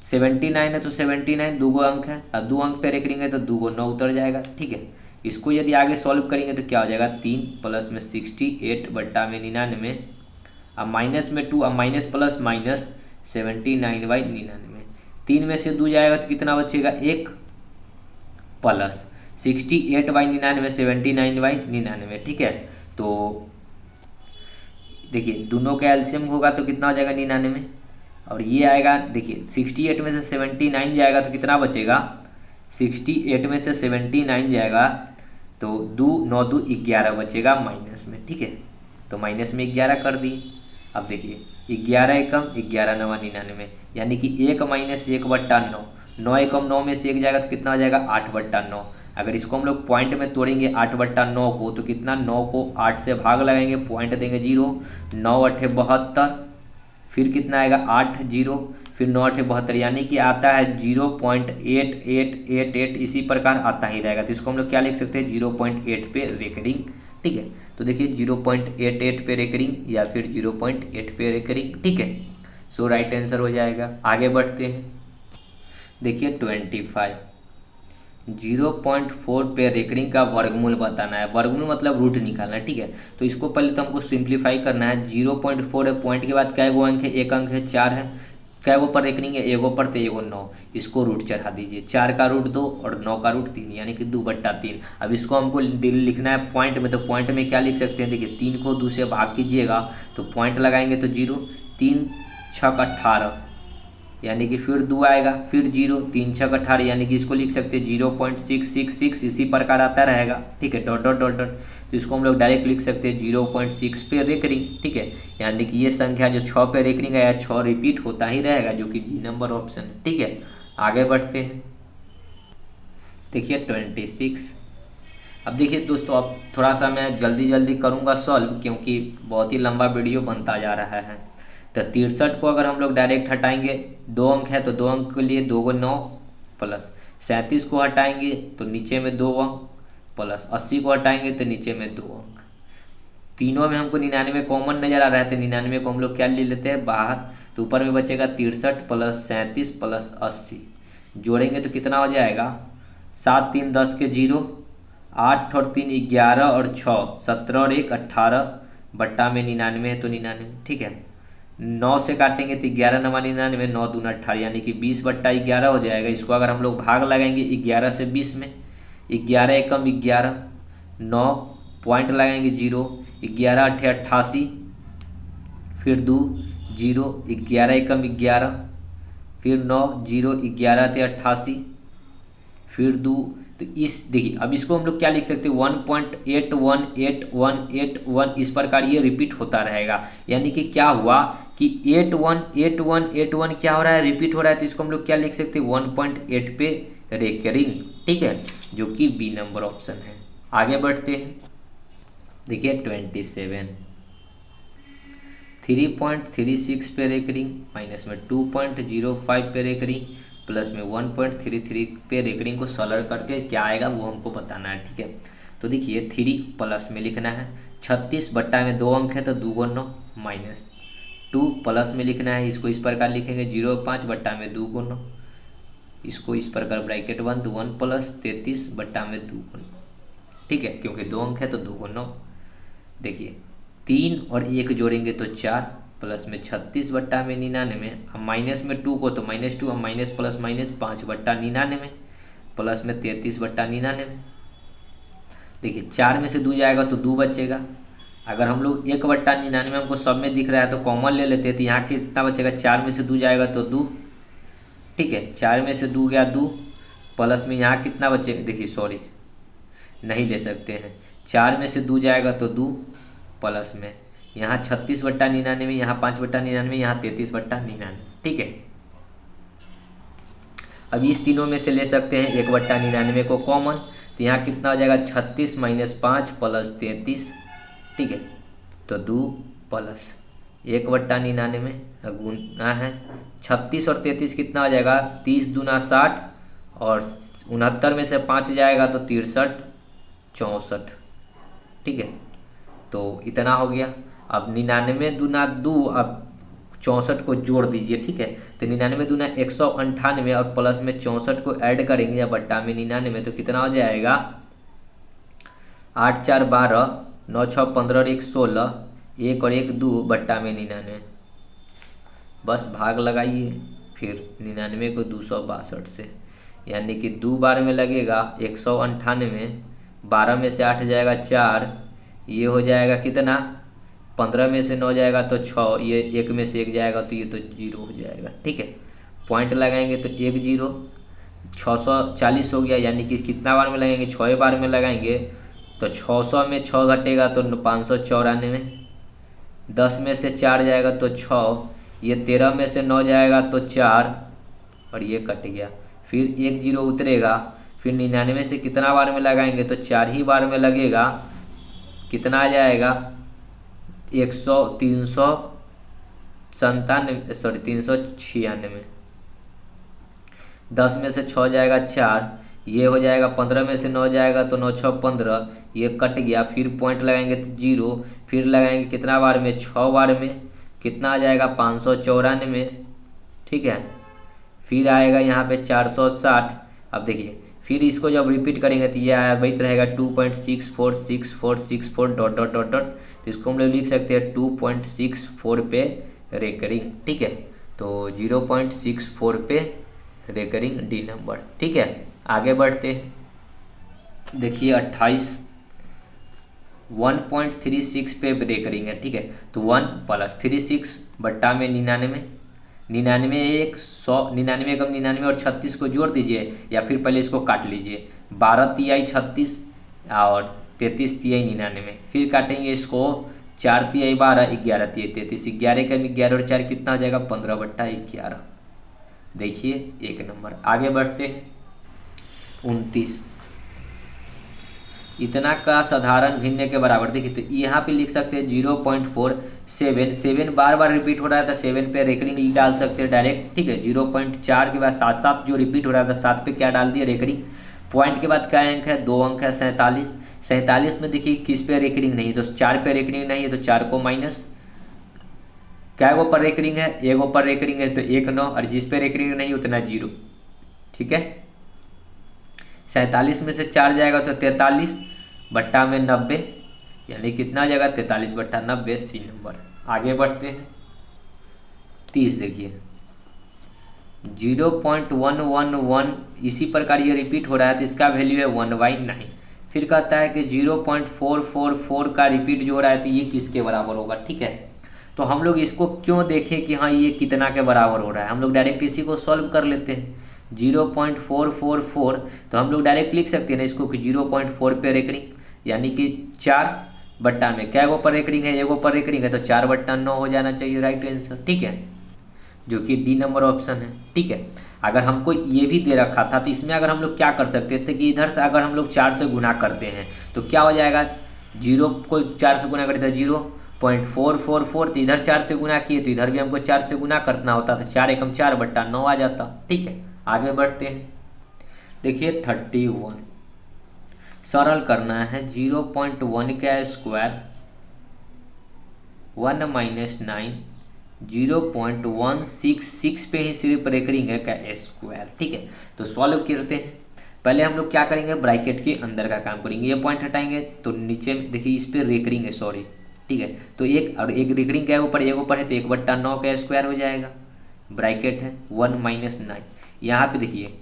79 है तो 79 2 अंक है, और 2 अंक पे रेकरिंग है तो 2 को 9 उतर जाएगा, ठीक है। इसको यदि आगे सॉल्व करेंगे तो क्या हो जाएगा 3 प्लस में 68 बट्टा में 99, अब माइनस में 2, अब माइनस प्लस माइनस 79/99। 3 में से 2 जाएगा तो कितना बचेगा 1 प्लस 68/99 79/99, ठीक है। तो देखिए दोनों का एलसीएम होगा तो कितना हो जाएगा 99, और ये आएगा, देखिए 68 में से 79 जाएगा तो कितना बचेगा, 68 में से 79 जाएगा तो 2 9 2 11 बचेगा माइनस में, ठीक है। तो माइनस में 11 कर दिए। अब देखिए 11 एकम 11 नवा 99, यानी कि 1 माइनस 1/9, 9 एकम 9 में से 1 जाएगा तो कितना हो जाएगा 8/9। अगर इसको हम लोग पॉइंट में तोड़ेंगे 8/9 को तो कितना, 9 को 8 से भाग लगाएंगे, पॉइंट देंगे 0, 9 8 72, फिर कितना आएगा 8 0, फिर 9 8 72, यानी कि आता है 0.8888, इसी प्रकार आता ही रहेगा। तो इसको हम लोग क्या लिख सकते हैं, 0.8 पे रेकरिंग, ठीक है। तो देखिए 0.88 पे रेकरिंग या फिर 0.8 पे रेकरिंग, ठीक है। सो राइट आंसर हो जाएगा। आगे बढ़ते हैं, देखिए 25, 0.4 पे रेकरिंग का वर्गमूल बताना है। वर्गमूल मतलब रूट निकालना है, ठीक है। तो इसको पहले तो हमको सिंप्लीफाई करना है। 0.4 है, पॉइंट के बाद कै गो अंक है, एक अंक है, 4 है, कै गो पर रेकरिंग है, एगो पर, तो एगो 9, इसको रूट चढ़ा दीजिए। 4 का रूट 2 और 9 का रूट 3, यानी कि 2/3। अब इसको हमको लिखना है पॉइंट में, तो पॉइंट में क्या लिख सकते हैं, देखिए 3 को 2 से भाग कीजिएगा तो पॉइंट लगाएंगे तो 0, 3 6 18, यानी कि फिर 2 आएगा, फिर 0, 3 6 18, यानी कि इसको लिख सकते हैं 0.666, इसी प्रकार आता रहेगा, ठीक है, डॉट डॉट डॉट डॉट। तो इसको हम लोग डायरेक्ट लिख सकते हैं 0.6 पे रेकरिंग, ठीक है। यानी कि ये संख्या जो 6 पे रेकरिंग है, 6 रिपीट होता ही रहेगा, जो कि बी नंबर ऑप्शन है, ठीक है। आगे बढ़ते हैं, देखिए 26। अब देखिए दोस्तों, अब थोड़ा सा मैं जल्दी जल्दी करूँगा सॉल्व, क्योंकि बहुत ही लंबा वीडियो बनता जा रहा है। तो 63 को अगर हम लोग डायरेक्ट हटाएंगे, 2 अंक है तो 2 अंक के लिए 2 को 9 प्लस 37 को हटाएंगे तो नीचे में 2 अंक, प्लस 80 को हटाएंगे तो नीचे में 2 अंक। तीनों में हमको 99 कॉमन नज़र आ रहा है, तो 99 को हम लोग क्या ले लेते हैं बाहर, तो ऊपर में बचेगा 63 प्लस 37 प्लस 80, जोड़ेंगे तो कितना हो जाएगा, 7 3 10 के 0, 8 और 3 11 और 6 17 और 1 18, बट्टा में 99 है तो 99, ठीक है। 9 से काटेंगे तो 11 9 99, 9 दूना 18, यानी कि 20/11 हो जाएगा। इसको अगर हम लोग भाग लगाएंगे 11 से 20 में, 11 एकम 11, 9 पॉइंट लगाएंगे 0, 11 8 88, फिर 2 0, 11 एकम 11, फिर 9 0, 11 थे 88, फिर 2, तो इस देखिए अब इसको हम लोग क्या लिख सकते हैं, 1.818181, इस प्रकार ये रिपीट होता रहेगा। यानी कि क्या हुआ कि 818181 क्या हो रहा है, रिपीट हो रहा है। तो इसको हम लोग क्या लिख सकते हैं, 1.8 पे रेकरिंग, ठीक है, जो कि बी नंबर ऑप्शन है। आगे बढ़ते हैं, देखिए 27, 3.36 पे रेकरिंग, माइनस में 2.05 पे रेकरिंग, प्लस में 1.33 पे रेकरिंग को सॉल्व करके क्या आएगा वो हमको बताना है, ठीक है। तो देखिए 3 प्लस में लिखना है, 36 बट्टा में 2 अंक है तो 2 9, माइनस 2 प्लस में लिखना है, इसको इस प्रकार लिखेंगे 0.5 बट्टा में 2 9, इसको इस प्रकार ब्रैकेट 1 तो 1 प्लस 33 बट्टा में 2 9, ठीक है, क्योंकि 2 अंक है तो 2 9। देखिए 3 और 1 जोड़ेंगे तो 4, प्लस में 36 बट्टा में 99, अब माइनस में 2 को तो -2, अब माइनस प्लस माइनस 5 बट्टा 99, प्लस में 33 बट्टा 99। देखिए 4 में से 2 जाएगा तो 2 बचेगा। अगर हम लोग 1/99 हमको सब में दिख रहा है तो कॉमन ले लेते हैं, तो यहाँ कितना बचेगा, 4 में से 2 जाएगा तो 2, ठीक है, 4 में से 2 गया 2, प्लस में यहाँ कितना बचेगा, देखिए सॉरी नहीं ले सकते हैं, 4 में से 2 जाएगा तो 2, प्लस में यहाँ 36 बट्टा 99, यहाँ 5 बट्टा 99, यहाँ 33 बट्टा 99, ठीक है। अब इस तीनों में से ले सकते हैं 1/99 को कॉमन, तो यहाँ कितना हो जाएगा, 36 माइनस 5 प्लस 33, ठीक है। तो 2 प्लस 1/99 गुना है 36 और 33 कितना हो जाएगा, 30 दूना 60, और 69 में से 5 जाएगा तो 63 64, ठीक है। तो इतना हो गया। अब 99 दूना 2, अब 64 को जोड़ दीजिए, ठीक है। तो 99 दूना 198 और प्लस में 64 को ऐड करेंगे या बट्टा में 99, तो कितना हो जाएगा, 8 4 12, 9 6 15 और 1 16, 1 और 1 2 बट्टा में 99, बस भाग लगाइए फिर 99 को 262 से, यानी कि 2 बार में लगेगा 198, 12 में से 8 जाएगा 4, ये हो जाएगा कितना 15 में से 9 जाएगा तो 6, ये 1 में से 1 जाएगा तो ये तो 0 हो जाएगा। ठीक है, पॉइंट लगाएंगे तो 1 0, 640 हो गया, यानी कि कितना बार में लगाएंगे, 6 बार में लगाएंगे तो 600 में 6 घटेगा तो 594, 10 में से 4 जाएगा तो 6, ये 13 में से 9 जाएगा तो 4 और ये कट गया, फिर 1 0 उतरेगा, फिर 99 से कितना बार में लगाएंगे तो 4 ही बार में लगेगा, कितना आ जाएगा 396, 10 में से 6 जाएगा 4, ये हो जाएगा, 15 में से 9 जाएगा तो 9 6 15, ये कट गया, फिर पॉइंट लगाएंगे तो 0, फिर लगाएंगे कितना बार में, 6 बार में, कितना आ जाएगा 594। ठीक है, फिर आएगा यहाँ पे 460। अब देखिए फिर इसको जब रिपीट करेंगे तो ये आया वही रहेगा 2.646464 डॉट डॉट डॉट डॉट, तो इसको हम लोग लिख सकते हैं 2.64 पे रेकरिंग। ठीक है, तो 0.64 पे रेकरिंग डी नंबर। ठीक है, आगे बढ़ते हैं। देखिए 28 1.36 पे रेकरिंग है। ठीक है, तो 1 + 36 बट्टा में 99, 99 1 100, 99 कम 99 और 36 को जोड़ दीजिए, या फिर पहले इसको काट लीजिए, 12 तिहाई 36 और 33 तिहाई 99, फिर काटेंगे इसको, 4 तिहाई 12, 11 तिहाई 33, 11 कम 11 और 4 कितना हो जाएगा 15/11। देखिए 1 नंबर। आगे बढ़ते हैं 29 इतना का साधारण भिन्न के बराबर। देखिए तो यहाँ पे लिख सकते हैं 0.47, 7 बार बार रिपीट हो रहा था, 7 पे रेकरिंग डाल सकते हैं डायरेक्ट। ठीक है, 0.4 के बाद 7 7 जो रिपीट हो रहा था 7 पे क्या डाल दिया रेकरिंग। पॉइंट के बाद क्या अंक है, 2 अंक है, 47। 47 में देखिए किस पे रेकरिंग नहीं है, तो 4 पे रेकरिंग नहीं है तो 4 को माइनस, क्या गो पर रेकरिंग है, 1 गो पर रेकरिंग है तो 1 9, और जिस पे रेकरिंग नहीं उतना 0। ठीक है, 47 में से 4 जाएगा तो 43 बट्टा में 90, यानी कितना जाएगा 43/90, सी नंबर। आगे बढ़ते हैं 30। देखिए 0.111 इसी प्रकार ये रिपीट हो रहा है तो इसका वैल्यू है 1/9। फिर कहता है कि 0.444 का रिपीट जो हो रहा है तो ये किसके बराबर होगा। ठीक है, तो हम लोग इसको क्यों देखें कि हाँ ये कितना के बराबर हो रहा है, हम लोग डायरेक्ट इसी को सॉल्व कर लेते हैं। 0.444 तो हम लोग डायरेक्ट लिख सकते हैं ना इसको कि 0.4 पे रेकरिंग, यानी कि 4 बट्टा में क्या गो पर रेकरिंग है, 1 गो पर रेकरिंग है तो 4/9 हो जाना चाहिए राइट आंसर। ठीक है, जो कि डी नंबर ऑप्शन है। ठीक है, अगर हमको ये भी दे रखा था तो इसमें अगर हम लोग क्या कर सकते थे कि इधर से अगर हम लोग 4 से गुना करते हैं तो क्या हो जाएगा, 0 को 4 से गुना करते हैं 0.444, तो इधर 4 से गुना किए तो इधर भी हमको 4 से गुना करना होता तो 4 एकम 4/9 आ जाता। ठीक है, आगे बढ़ते हैं। देखिए 31 सरल करना है, 0.1 का स्क्वायर 1 - 9, 0.166 पे ही सिर्फ रेकरिंग है का स्क्वायर। ठीक है, तो सॉल्व करते हैं। पहले हम लोग क्या करेंगे, ब्रैकेट के अंदर का काम करेंगे, ये पॉइंट हटाएंगे तो नीचे में देखिए इस पे रेकरिंग है, सॉरी। ठीक है, तो एक और एक रेकरिंग क्या है ऊपर, एक ऊपर है तो 1/9 का स्क्वायर हो जाएगा, ब्रैकेट है 1 - 9। यहाँ पे देखिए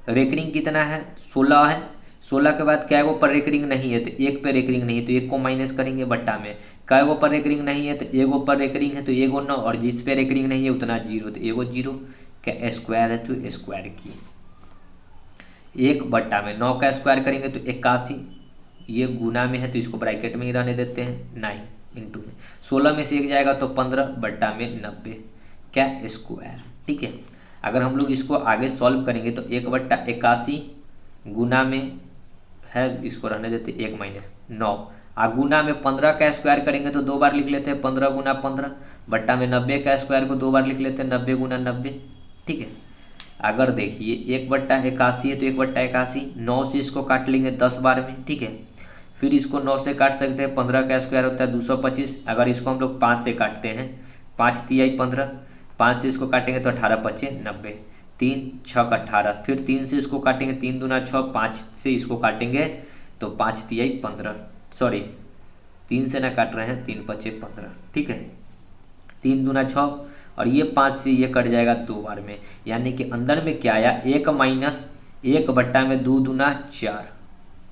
रेकरिंग कितना है, 16 है, 16 के बाद क्या गो पर रेकरिंग नहीं है तो 1 पे रेकरिंग नहीं है तो 1 को माइनस करेंगे बट्टा में, क्या गो पर रेकरिंग नहीं है तो 1 गो पर रेकरिंग है तो 1 9, और जिस पे रेकरिंग नहीं है उतना 0, तो 1 0 का स्क्वायर है तो स्क्वायर की 1 बट्टा में 9 का स्क्वायर करेंगे तो 81, ये गुना में है तो इसको ब्रैकेट में ही रहने देते हैं, 9 इंटू में 16 में से 1 जाएगा तो 15 बट्टा में 90 क्या स्क्वायर। ठीक है, अगर हम लोग इसको आगे सॉल्व करेंगे तो 1/81 गुना में है, इसको रहने देते 1 - 9, गुना में 15 का स्क्वायर करेंगे तो 2 बार लिख लेते हैं 15 गुना 15, बट्टा में 90 का स्क्वायर को 2 बार लिख लेते हैं 90 गुना 90। ठीक है, अगर देखिए 1/81 है तो 1/81 9 से इसको काट लेंगे 10 बार में। ठीक है, फिर इसको 9 से काट सकते हैं, 15 का स्क्वायर होता है 225, अगर इसको हम लोग 5 से काटते हैं, 5 तिहाई 15, 5 से इसको काटेंगे तो 18 × 5 = 90, 3 6 = 18, फिर 3 से इसको काटेंगे 3 दूना 6, 5 से इसको काटेंगे तो 5 तिहाई 15, सॉरी 3 से ना काट रहे हैं, 3 × 5 = 15। ठीक है, 3 दूना 6 और ये 5 से ये कट जाएगा 2 बार में, यानी कि अंदर में क्या आया 1 - 1 बट्टा में 2 दूना 4।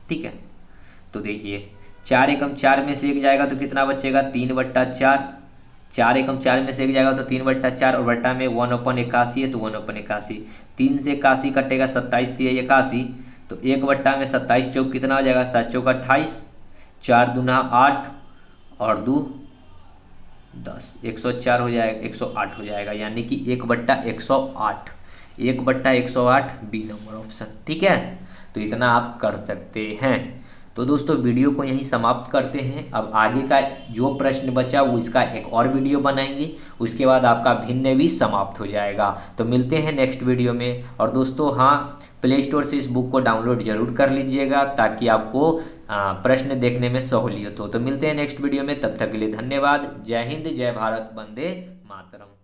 ठीक है, तो देखिए 4 एकम 4 में से 1 जाएगा तो कितना बचेगा, 3/4। 4 एकम 4 में से 1 जाएगा तो 3/4, और बट्टा में 1/81 है तो 1/81। 3 से 81 कटेगा, 27 3 81, तो 1 में 27 चौक कितना हो जाएगा, 7 चौक 28, 4 दूना 8 और 2 10, 104 हो जाएगा, 108 हो जाएगा, यानी कि 1/108। 1/108 बी नंबर ऑप्शन। ठीक है, तो इतना आप कर सकते हैं। तो दोस्तों वीडियो को यहीं समाप्त करते हैं। अब आगे का जो प्रश्न बचा वो इसका एक और वीडियो बनाएंगे, उसके बाद आपका भिन्न भी समाप्त हो जाएगा। तो मिलते हैं नेक्स्ट वीडियो में। और दोस्तों हाँ, प्ले स्टोर से इस बुक को डाउनलोड जरूर कर लीजिएगा ताकि आपको प्रश्न देखने में सहूलियत हो। तो मिलते हैं नेक्स्ट वीडियो में, तब तक के लिए धन्यवाद। जय हिंद, जय भारत, वंदे मातरम।